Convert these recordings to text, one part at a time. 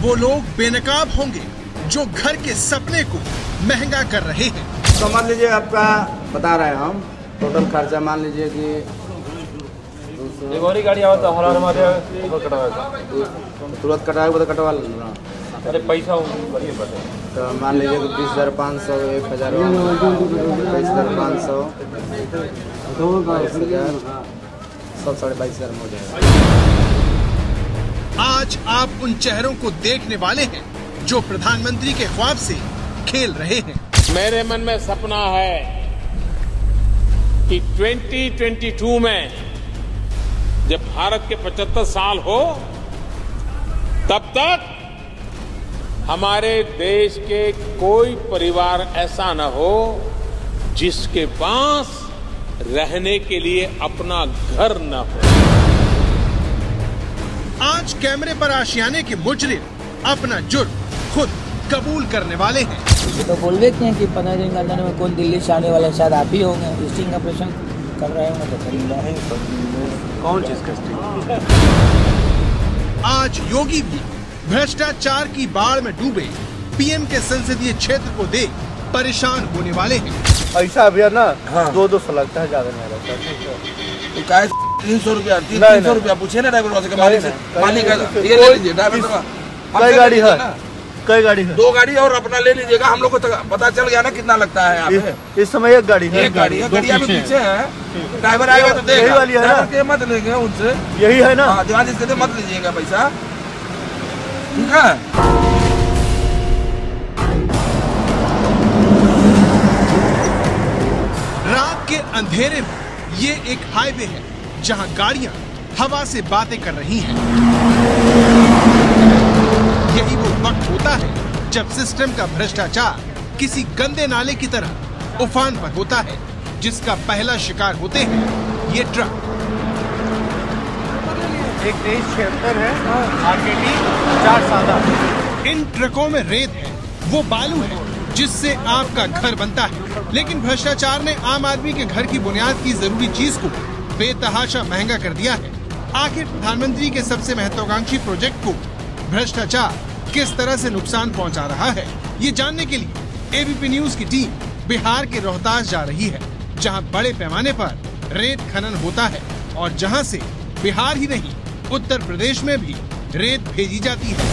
वो लोग बेनकाब होंगे जो घर के सपने को महंगा कर रहे हैं। तो मान लीजिए आपका बता रहे हैं हम टोटल खर्चा मान लीजिए कि गाड़ी आवता तुरंत कटाएगा तो कटवा लेना। अरे पैसा तो मान लीजिए कि 20,500 1,000 22,500 सब 22,500 में हो जाएगा। आज आप उन चेहरों को देखने वाले हैं जो प्रधानमंत्री के ख्वाब से खेल रहे हैं। मेरे मन में सपना है कि 2022 में जब भारत के 75 साल हो तब तक हमारे देश के कोई परिवार ऐसा न हो जिसके पास रहने के लिए अपना घर न हो। आज कैमरे पर आशियाने के मुजरिम अपना जुर्म खुद कबूल करने वाले हैं। तो बोल देते हैं कि 15 दिन के अंदर में कौन दिल्ली से आने वाले शायद आप ही होंगे, स्टिंग ऑपरेशन कर रहे होंगे तो करेंगे। कौन चीज का स्टिंग? आज योगी भी भ्रष्टाचार की बाढ़ में डूबे पीएम के संसदीय क्षेत्र को देख परेशान होने वाले हैं। ऐसा भैया ना 200 लगता है, ज्यादा नहीं लगता। 300 रुपया पूछे ना ड्राइवर से, मालिक ये ले लीजिए ड्राइवर। कई गाड़ी है? कई गाड़ी है? 2 गाड़ी और अपना ले लीजिएगा। हम लोग को पता चल गया ना कितना लगता है यहाँ पे। इस समय एक गाड़ी है। एक गाड़ी है, गाड़िया में पीछे है। ड्राइवर आएगा तो देगा। यही वाली है ना? के मत लेंगे उनसे, यही है ना? ध्यान इसके मत लीजिएगा पैसा, ठीक है? रात के अंधेरे में ये एक हाईवे है जहां गाड़ियां हवा से बातें कर रही हैं। यही वो वक्त होता है जब सिस्टम का भ्रष्टाचार किसी गंदे नाले की तरह उफान पर होता है, जिसका पहला शिकार होते हैं ये ट्रक। एक 2376 है, आरकेटी 4 इन ट्रकों में रेत है, वो बालू है जिससे आपका घर बनता है। लेकिन भ्रष्टाचार ने आम आदमी के घर की बुनियाद की जरूरी चीज को बेतहाशा महंगा कर दिया है। आखिर प्रधानमंत्री के सबसे महत्वाकांक्षी प्रोजेक्ट को भ्रष्टाचार किस तरह से नुकसान पहुंचा रहा है, ये जानने के लिए एबीपी न्यूज की टीम बिहार के रोहतास जा रही है, जहां बड़े पैमाने पर रेत खनन होता है और जहां से बिहार ही नहीं उत्तर प्रदेश में भी रेत भेजी जाती है।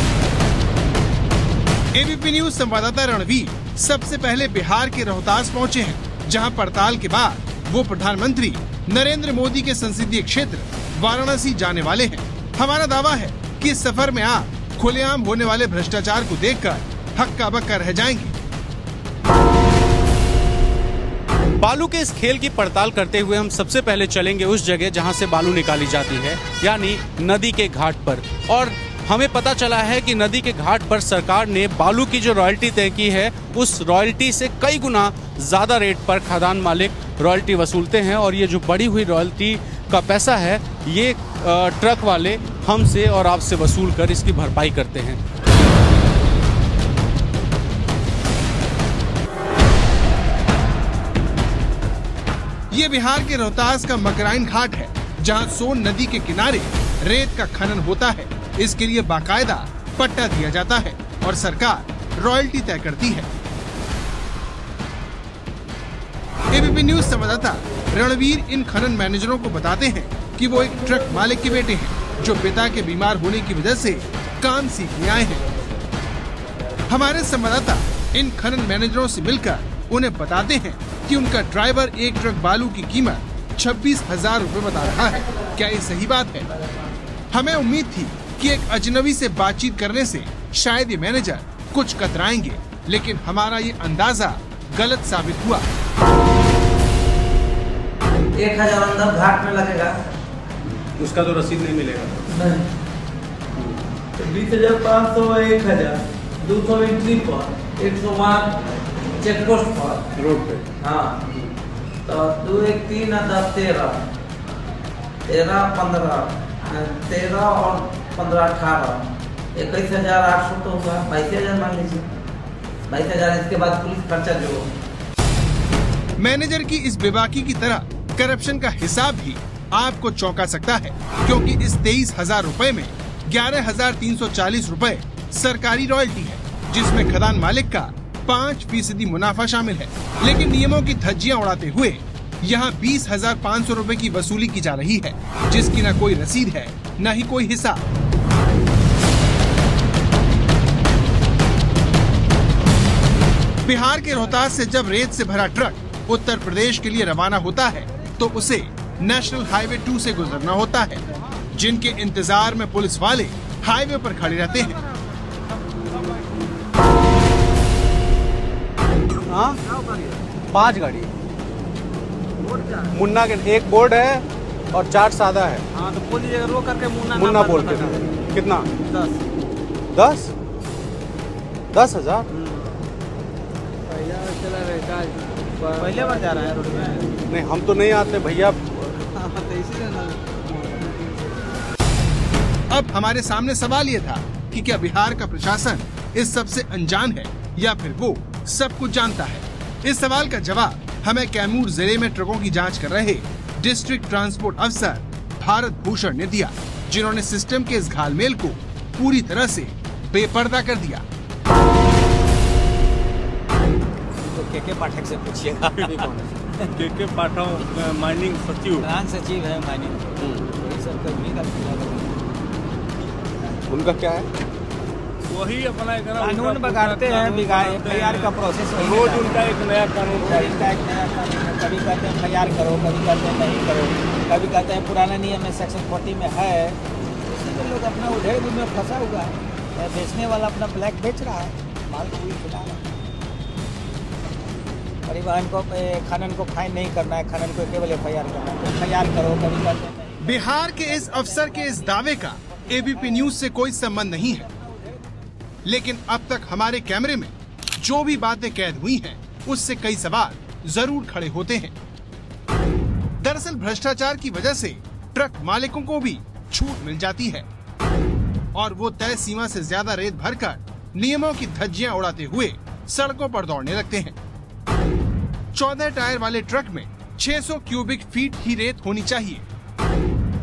एबीपी न्यूज संवाददाता रणवीर सबसे पहले बिहार के रोहतास पहुंचे हैं, जहां पड़ताल के बाद वो प्रधानमंत्री नरेंद्र मोदी के संसदीय क्षेत्र वाराणसी जाने वाले हैं। हमारा दावा है कि इस सफर में आप खुलेआम होने वाले भ्रष्टाचार को देखकर हक्का बक्का रह जाएंगे। बालू के इस खेल की पड़ताल करते हुए हम सबसे पहले चलेंगे उस जगह जहां से बालू निकाली जाती है, यानी नदी के घाट पर। और हमें पता चला है कि नदी के घाट पर सरकार ने बालू की जो रॉयल्टी तय की है, उस रॉयल्टी से कई गुना ज्यादा रेट पर खदान मालिक रॉयल्टी वसूलते हैं। और ये जो बढ़ी हुई रॉयल्टी का पैसा है, ये ट्रक वाले हमसे और आपसे वसूल कर इसकी भरपाई करते हैं। ये बिहार के रोहतास का मकराइन घाट है, जहां सोन नदी के किनारे रेत का खनन होता है। इसके लिए बाकायदा पट्टा दिया जाता है और सरकार रॉयल्टी तय करती है। एबीपी न्यूज संवाददाता रणवीर इन खनन मैनेजरों को बताते हैं कि वो एक ट्रक मालिक के बेटे हैं, जो पिता के बीमार होने की वजह से काम सीखने आए हैं। हमारे संवाददाता इन खनन मैनेजरों से मिलकर उन्हें बताते हैं कि उनका ड्राइवर एक ट्रक बालू की कीमत 26,000 रुपए बता रहा है। क्या ये सही बात है? हमें उम्मीद थी कि एक अजनबी से बातचीत करने से शायद ये मैनेजर कुछ कतराएंगे, लेकिन हमारा ये अंदाजा गलत साबित हुआ। 1,000 अंदर घाट में लगेगा, उसका तो रसीद नहीं मिलेगा। नहीं तो 20,500 1,000 200 एंट्री पर 108 चेक पोस्ट पर रोड पे। हाँ तो 2 1 3 10 13 13 15 13 और 15 18 21,800 तो होगा। 22,000 मान लीजिए, 22,000। इसके बाद पुलिस खर्चा जो मैनेजर की इस बेबाकी की तरह करप्शन का हिसाब भी आपको चौंका सकता है, क्योंकि इस 23,000 रुपए में 11,340 रुपए सरकारी रॉयल्टी है, जिसमें खदान मालिक का 5% मुनाफा शामिल है। लेकिन नियमों की धज्जियां उड़ाते हुए यहाँ 20,500 रुपए की वसूली की जा रही है, जिसकी न कोई रसीद है न ही कोई हिसाब। बिहार के रोहतास से जब रेत से भरा ट्रक उत्तर प्रदेश के लिए रवाना होता है तो उसे नेशनल हाईवे 2 से गुजरना होता है, जिनके इंतजार में पुलिस वाले हाईवे पर खड़े रहते हैं। हाँ, 5 गाड़ी मुन्ना के, एक बोर्ड है और 4 सादा है। हाँ, तो बोलिए रो करके मुन्ना बोलते हैं। कितना? 10? 10,000? पहले बार जा रहा है रोड में। नहीं, हम तो नहीं आते भैया। अब हमारे सामने सवाल ये था कि क्या बिहार का प्रशासन इस सब से अनजान है या फिर वो सब कुछ जानता है। इस सवाल का जवाब हमें कैमूर जिले में ट्रकों की जांच कर रहे डिस्ट्रिक्ट ट्रांसपोर्ट अफसर भारत भूषण ने दिया, जिन्होंने सिस्टम के इस घालमेल को पूरी तरह से बेपर्दा कर दिया। के पाठक से पूछिएगा। के पाठक माइनिंग सचिव, प्रधान सचिव है माइनिंग, सब कर्मी का। उनका क्या है? वही अपना कानून बगाड़ते हैं, FIR का प्रोसेस रोज उनका एक नया कानून है। कभी कहते हैं FIR करो, कभी कहते हैं नहीं करो, कभी कहते हैं पुराना नियम में सेक्शन 40 में है। इसलिए लोग अपना उधेड़ में फंसा हुआ है। बेचने वाला अपना ब्लैक बेच रहा है, माल को भी खिला रहा है। परिवहन को, खनन को फाइन नहीं करना है, खनन को केवल FIR करना है। FIR करो, कभी कहते हैं। बिहार के इस अफसर के इस दावे का ABP न्यूज से कोई संबंध नहीं है, लेकिन अब तक हमारे कैमरे में जो भी बातें कैद हुई हैं, उससे कई सवाल जरूर खड़े होते हैं। दरअसल भ्रष्टाचार की वजह से ट्रक मालिकों को भी छूट मिल जाती है और वो तय सीमा से ज्यादा रेत भरकर नियमों की धज्जियां उड़ाते हुए सड़कों पर दौड़ने लगते हैं। 14 टायर वाले ट्रक में 600 क्यूबिक फीट ही रेत होनी चाहिए,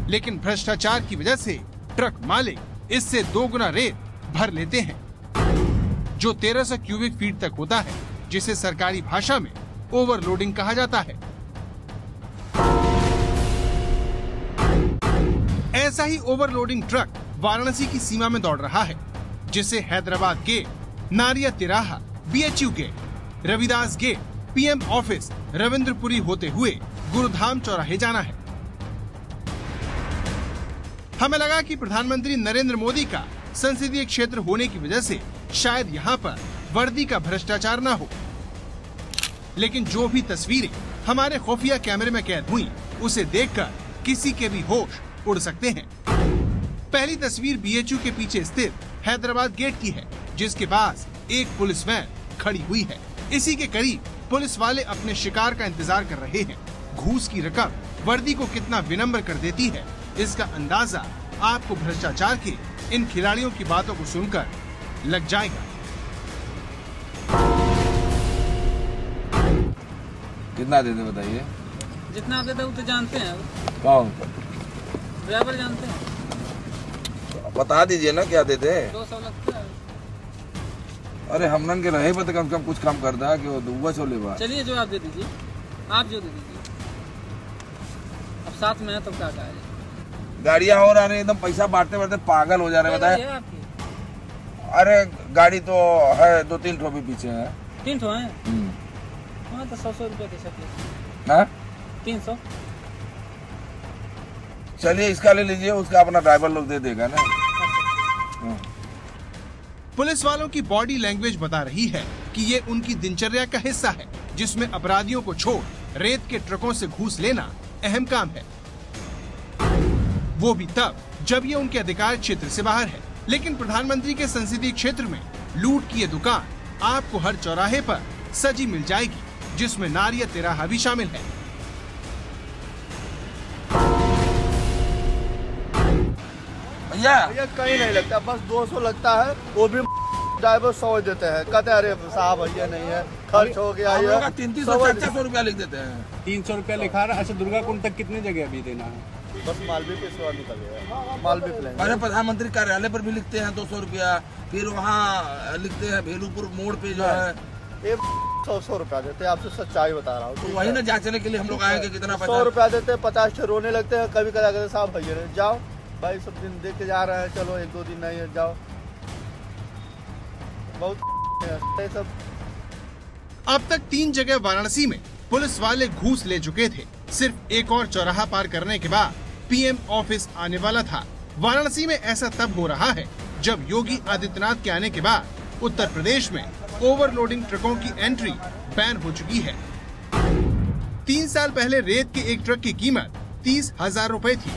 लेकिन भ्रष्टाचार की वजह से ट्रक मालिक इससे 2 गुना रेत भर लेते हैं, जो 1300 क्यूबिक फीट तक होता है, जिसे सरकारी भाषा में ओवरलोडिंग कहा जाता है। ऐसा ही ओवरलोडिंग ट्रक वाराणसी की सीमा में दौड़ रहा है, जिसे हैदराबाद गेट, नारिया तिराहा, BHU gate, Ravidas gate, PM office, Ravindrapuri होते हुए गुरुधाम चौराहे जाना है। हमें लगा कि प्रधानमंत्री नरेंद्र मोदी का संसदीय क्षेत्र होने की वजह से शायद यहाँ पर वर्दी का भ्रष्टाचार न हो, लेकिन जो भी तस्वीरें हमारे खुफिया कैमरे में कैद हुई, उसे देखकर किसी के भी होश उड़ सकते हैं। पहली तस्वीर BHU के पीछे स्थित हैदराबाद गेट की है, जिसके पास एक पुलिस वैन खड़ी हुई है। इसी के करीब पुलिस वाले अपने शिकार का इंतजार कर रहे हैं। घूस की रकम वर्दी को कितना विनम्र कर देती है, इसका अंदाजा आपको भ्रष्टाचार के इन खिलाड़ियों की बातों को सुनकर लग जाएगा। कितना देते बताइए? जितना देते वो तो जानते हैं। कौन? ड्राइवर जानते हैं। बता दीजिए ना क्या देते हैं। 200 लगता है। अरे हमनन के रहे तो कम से कम कुछ काम करता है कि वो दुआ चले बा। चलिए जो आप दे दीजिए, आप जो दे दीजिए। अब साथ में है तो क्या कहा? गाड़ियाँ हो रहा है एकदम, पैसा बांटते बांटते पागल हो जा रहे बताए। अरे गाड़ी तो है 2-3 ठो भी पीछे है। 3 ठो है? हाँ तो 100 रुपये दे सकते। हाँ 300। चलिए इसका ले लीजिए, उसका अपना ड्राइवर लोग दे देगा ना। पुलिस वालों की बॉडी लैंग्वेज बता रही है कि ये उनकी दिनचर्या का हिस्सा है, जिसमें अपराधियों को छोड़ रेत के ट्रकों से घूस लेना अहम काम है, वो भी तब जब ये उनके अधिकार क्षेत्र से बाहर है। लेकिन प्रधानमंत्री के संसदीय क्षेत्र में लूट की ये दुकान आपको हर चौराहे पर सजी मिल जाएगी, जिसमें नारिया तिराहा भी शामिल है। भैया कहीं नहीं लगता, बस 200 लगता है, वो भी ड्राइवर 100 देते हैं, कहते हैं अरे साहब ये नहीं है, खर्च हो गया ये 300-400 रुपया लिख देते हैं। 300 रुपया लिखा रहा। अच्छा, दुर्गा कुंड तक कितनी जगह अभी देना है? बस मालवी पे सेवा निकल गया, मालवी प्लेन। अरे प्रधानमंत्री कार्यालय पर भी लिखते हैं 200 रुपया, फिर वहाँ लिखते हैं भेलूपुर मोड़ पे जो है 100 रुपया देते हैं। आपसे सच्चाई बता रहा हूँ। तो वही ना जांचने के लिए हम लोग आएंगे कितना 100 रुपया देते हैं, 50 से रोने लगते हैं। कभी कदा कहते साहब भैया जाओ भाई, सब दिन देख के जा रहे हैं, चलो 1-2 दिन नहीं है जाओ। बहुत सब। अब तक 3 जगह वाराणसी में पुलिस वाले घूस ले चुके थे। सिर्फ एक और चौराहा पार करने के बाद पीएम ऑफिस आने वाला था। वाराणसी में ऐसा तब हो रहा है जब योगी आदित्यनाथ के आने के बाद उत्तर प्रदेश में ओवरलोडिंग ट्रकों की एंट्री बैन हो चुकी है। 3 साल पहले रेत के एक ट्रक की कीमत 30,000 रुपए थी,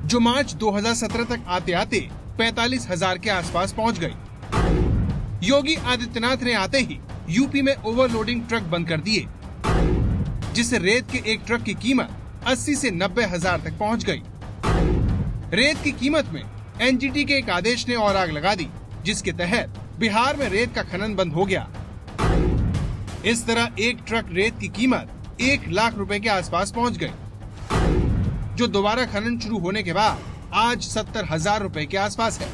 जो मार्च 2017 तक आते आते 45,000 के आसपास पहुंच गई। योगी आदित्यनाथ ने आते ही यूपी में ओवरलोडिंग ट्रक बंद कर दिए, जिससे रेत के एक ट्रक की कीमत 80 से 90,000 तक पहुंच गई। रेत की कीमत में एनजीटी के एक आदेश ने और आग लगा दी, जिसके तहत बिहार में रेत का खनन बंद हो गया। इस तरह एक ट्रक रेत की कीमत 1 लाख रुपए के आसपास पहुंच गई, जो दोबारा खनन शुरू होने के बाद आज 70,000 रुपए के आसपास है।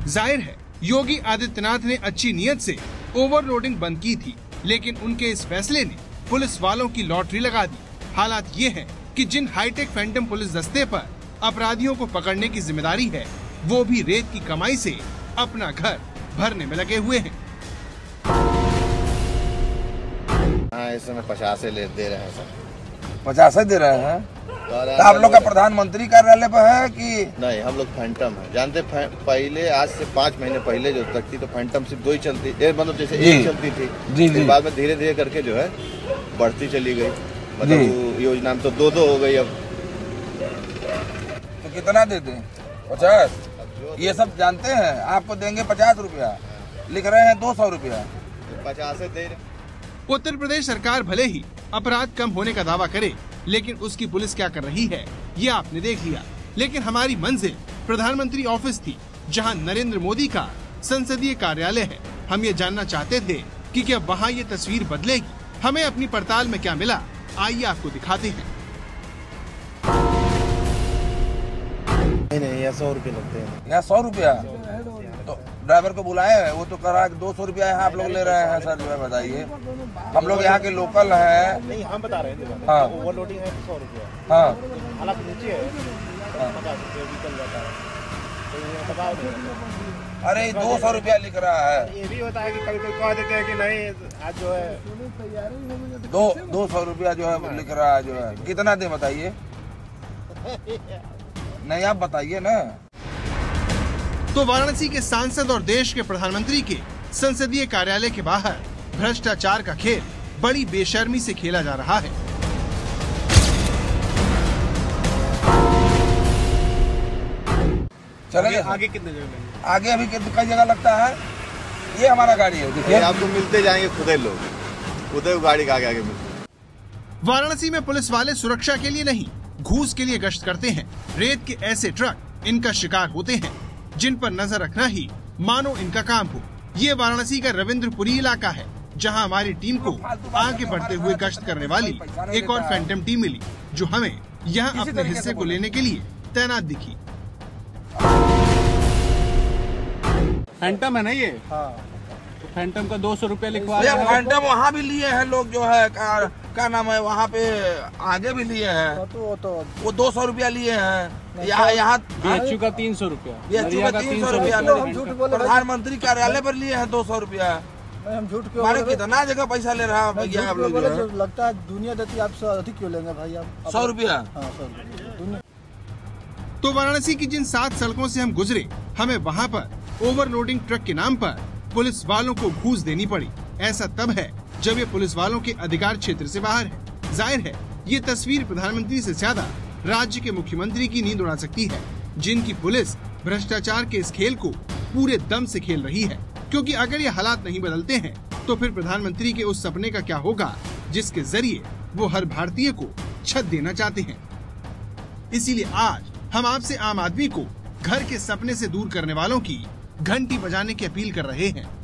जाहिर है योगी आदित्यनाथ ने अच्छी नियत से ओवरलोडिंग बंद की थी, लेकिन उनके इस फैसले ने पुलिस वालों की लॉटरी लगा दी। हालात ये है कि जिन हाईटेक फैंटम पुलिस दस्ते पर अपराधियों को पकड़ने की जिम्मेदारी है, वो भी रेत की कमाई से अपना घर भरने में लगे हुए हैं। इस समय 50 दे रहे हैं सर। 50 दे रहे हैं? तो आप लोग का प्रधानमंत्री कार्यालय पर है कि नहीं? हम लोग फैंटम है। जानते पहले आज से 5 महीने पहले जो तक थी तो फैंटम सिर्फ 2 ही चलती, मतलब जैसे एक चलती थी। फिर बाद में धीरे धीरे करके जो है बढ़ती चली गई, मतलब योजना में तो 2 हो गई। अब तो कितना देते हैं? 50? ये सब जानते हैं। आपको देंगे 50 रुपया, लिख रहे हैं 200 रुपया। 50 दे रहे। उत्तर प्रदेश सरकार भले ही अपराध कम होने का दावा करे, लेकिन उसकी पुलिस क्या कर रही है ये आपने देख लिया। लेकिन हमारी मंजिल प्रधानमंत्री ऑफिस थी, जहां नरेंद्र मोदी का संसदीय कार्यालय है। हम ये जानना चाहते थे कि क्या वहां ये तस्वीर बदलेगी। हमें अपनी पड़ताल में क्या मिला, आइए आपको दिखाते हैं। नहीं, यहाँ 100 रुपये लगते हैं। यहाँ 100 रुपया? तो ड्राइवर को बुलाए हैं, वो तो कर रहा है 200 रुपया यहाँ आप लोग ले रहे हैं। सर जो है बताइए, हम लोग यहाँ के लोकल हैं। नहीं, हम बता रहे हैं। हाँ, ओवरलोडिंग है 100 रुपया। हाँ, हालात नीचे है 50 रुपये निकल जाता है, तो ये बताओ नहीं। अरे 200 रुपया लिख रहा है। ये भी होता है कि कभी कोई कह देते हैं कि नहीं आज जो है 200 रुपया जो है लिख रहा है। जो है कितना दे बताइए? नहीं आप बताइए ना। तो वाराणसी के सांसद और देश के प्रधानमंत्री के संसदीय कार्यालय के बाहर भ्रष्टाचार का खेल बड़ी बेशर्मी से खेला जा रहा है। चलेंगे आगे कितने जगह? आगे अभी कई जगह लगता है। ये हमारा गाड़ी है, देखिए आपको मिलते जाएंगे खुदे लोग, खुदे गाड़ी के आगे आगे मिलते। वाराणसी में पुलिस वाले सुरक्षा के लिए नहीं, घूस के लिए गश्त करते हैं। रेत के ऐसे ट्रक इनका शिकार होते हैं, जिन पर नजर रखना ही मानो इनका काम हो। ये वाराणसी का रविंद्रपुरी इलाका है, जहां हमारी टीम को आगे बढ़ते हुए गश्त करने वाली एक और फैंटम टीम मिली, जो हमें यहाँ अपने हिस्से को लेने के लिए तैनात दिखी। फैंटम है ना ये? हाँ। तो फैंटम का 200 रुपया लिखवा ये फैंटम वहाँ भी लिए हैं लोग, जो है क्या नाम है, वहाँ पे आगे भी लिए हैं। तो वो 200 रुपया लिए हैं। यहाँ बीएचयू का 300 रुपया, बीएचयू का 300 रुपया, प्रधानमंत्री कार्यालय पर लिए हैं 200 रुपया। हम झूठ क्यों? माने कितना जगह पैसा ले रहा है भैया आप लोग? लगता है दुनिया देती, आप अधिक क्यों लेंगे भाई? आप 100 रुपया? हाँ 100 तो वाराणसी की जिन 7 सड़कों से हम गुजरे, हमें वहाँ पर ओवरलोडिंग ट्रक के नाम पर पुलिस वालों को घूस देनी पड़ी। ऐसा तब है जब ये पुलिस वालों के अधिकार क्षेत्र से बाहर है। जाहिर है ये तस्वीर प्रधानमंत्री से ज्यादा राज्य के मुख्यमंत्री की नींद उड़ा सकती है, जिनकी पुलिस भ्रष्टाचार के इस खेल को पूरे दम से खेल रही है। क्योंकि अगर ये हालात नहीं बदलते हैं तो फिर प्रधानमंत्री के उस सपने का क्या होगा जिसके जरिए वो हर भारतीय को छत देना चाहते हैं। इसीलिए आज हम आपसे आम आदमी को घर के सपने से दूर करने वालों की घंटी बजाने की अपील कर रहे हैं।